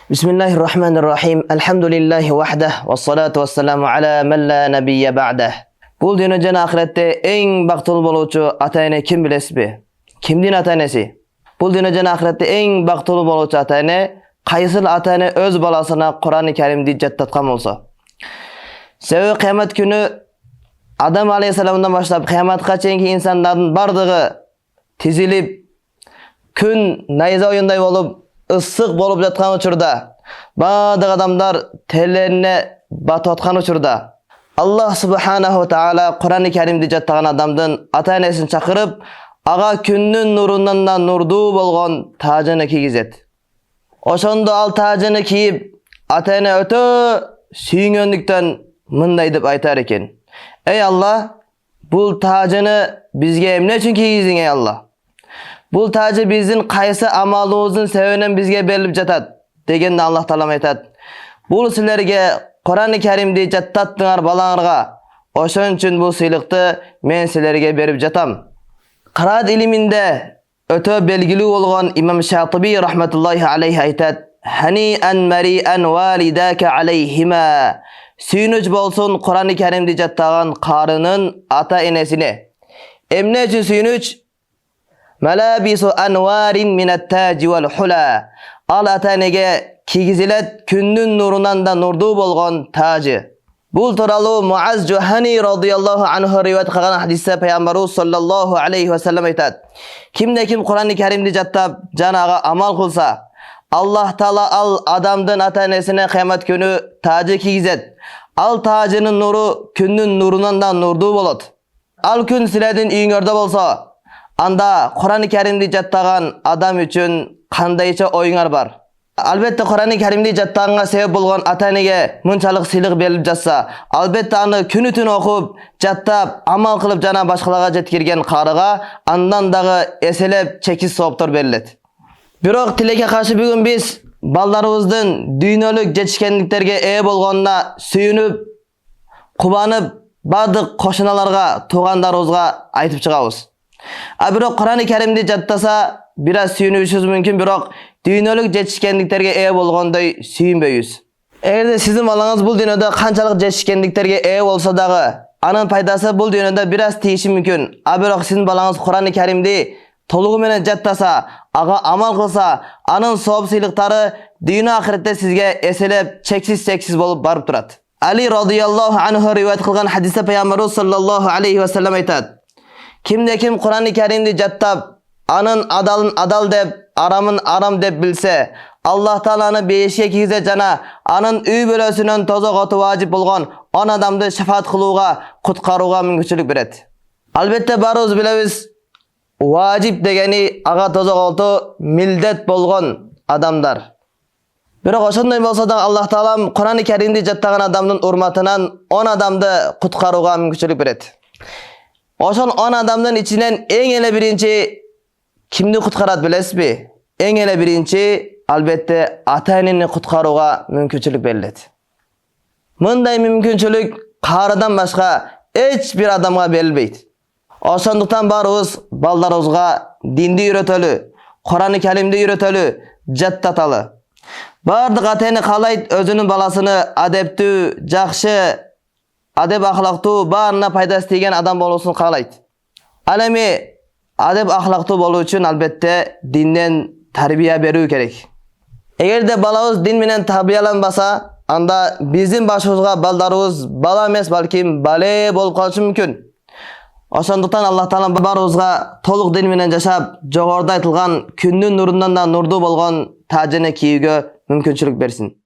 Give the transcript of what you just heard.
Bismillahirrahmanirrahim. Elhamdülillahi vahdah. Vessalatu vesselamu ala men la nebiyye ba'dah. Bul dünya jana ahirette en baktılı boluvçu ata-ene kim bilesizbi? Kimdin ata-enesi? Bul dünya jana ahirette en baktılı boluvçu ata-ene qaysyl ata-ene öz balasına Kur'an-ı Kerim'di jattatkan bolsa. Sebebi kıyamet günü Adam aleyhisselamdan başlap kıyamatqa çeyinki insanların bardığı tizilip gün nayza oyunday olup ıssık bolup жатқан учурда баардык адамдар телlerine батып аткан учурда Allah subhanahu taala Kur'an-ı Kerim'di jattаган адамдын ата-энесин чакырып ага күндүн нурунан да нурдуу болгон тажыны кийгизет. Ошондо ал тажыны кийип ата-эне өтө сүйүнгөндүктөн мындай деп айтар экен: Ey Allah, bul tacını bizge emne için kiygizin ey Allah. Bul tacı bizim kaysı amalımızın sebebinен bizge berilip jatat. Degende Allah Taala aytat: Bul sizlerge Kur'an-ı Kerim'di jattattılar balаңарга. Oşon üçün bu sıylıkты men sizlerge berip jatam. Kıraat iliminde ötö belgili olgan İmam Şatibi rahmetullahi aleyhi aytat: Hani'an mari'an validaka aleyhima. Suyunuç bolsun Kur'an-ı Kerim'di jattagан karının ata-enesine. Emne üçün suyunuç? Malabisu anwarin minat-taji wal hula. Al ata-enege kiygizilet kündün nurundan da nurdu bolgon tacı. Bul turalı Muaz Juhani radıyallahu anhu rivayet kılgan hadiste Peygamberimiz sallallahu aleyhi ve sellem aytat: Kimde kim Kur'an-ı Kerim'di jattap janaga amal kılsa, Allah Taala al adamdın ata-enesine kıyamet günü tacı kiygizet. Al tacının nuru kündün nurundan da nurdu bolot. Al kün siledin үйüңөрдө bolsa, anda Kur'an-ı Kerim'di jattagан adam üçün kandayça oyuңар бар. Albatta Kur'an-ı Kerim'di jattaganga sebep bolgon ata-enege mınçalık silik berilip жатса, albatta аны күнү түн okup, jattap, amal kılıp jana başkalarga jetkirgen karıga andan dagı eselep çekiz sooptor berilet. Birok tileke karşı bugün biz ballarımыздın düynölük жетишкендиктерге ee bolgonuna suyunup, kubanıp, bardık koşunalarga, tuğandarımızga aytıp çıgabız. Birok Kur'an-ı Kerim'di jattasa biraz suyunuşuz mümkün, birok düynölük жетишкендиктерге ee bolgondoy suyunbeyüz. Egerde sizin balаңыз bul dünyada kançalık жетишкендиктерге ee bolsa dagı, anın paydası bul dünyada biraz tiyişi mümkün. Birok sizin balаңыз Kur'an-ı Kerim'di toluğu menen jattasa, aga amal kılsa, anın soğup sıylıkları dünya ahirette sizge eselep çeksiz bolup barıp durat. Ali radıyallahu anhu rivayet kılgan hadiste Peygamberimiz sallallahu aleyhi ve sellem aytat: Kimde kim Kur'an-ı Kerim'di jattap, anın adalın adal dep, aramın aram dep bilse, Allah Taala'nı beşiğe kiygizet jana anın üy bölösünün tozok otu vacip bolgon 10 adamды şafaat kılууга, kutkaruga mümkünçülük beret. Albatta barыбыз bilebиz, vacip degeni aga tozok otu mildet bolgon adamlar. Birok oşondoy bolsa da Allah Taala Kur'an-ı Kerim'di jattagан adamdın urmatınan 10 adamды kutkaruga mümkünçülük beret. Oşon 10 adamdın içinden en ele birinci kimdi kutkarat bilesizbi? En ele birinci albatta ata-eneni kutkaruga mümkünçülük berilet. Mınday mümkünçülük karıdan başka hiç bir adamga berilbeyt. Oşonduktan barыбыз ballarыбызga dindi үйrөtөлү, Kur'an-ı Kerim'di үйrөtөлү, jattatalı. Bardık ata-ene kalayt özünün balasını adeptүү, jakşı, adep ahlактуу, barına paydası тийген adam bolуусун kalayt. Al эми adep ahlактуу bolуу үчүн albatta dinden tarbiya berүү kerek. Egerde balabыз din menen tarbiyalanbasa, anda bizim başыбызга baldarыбыз bala emes, balkim bale bolup kalışı mümkün. Oşonduktan Allah Taala barыбызга толук din menen жашап, жогоруда айтылган күндүн нурундан да нурдуу болгон тажыны кийүүгө мүмкүнчүлүк берсин.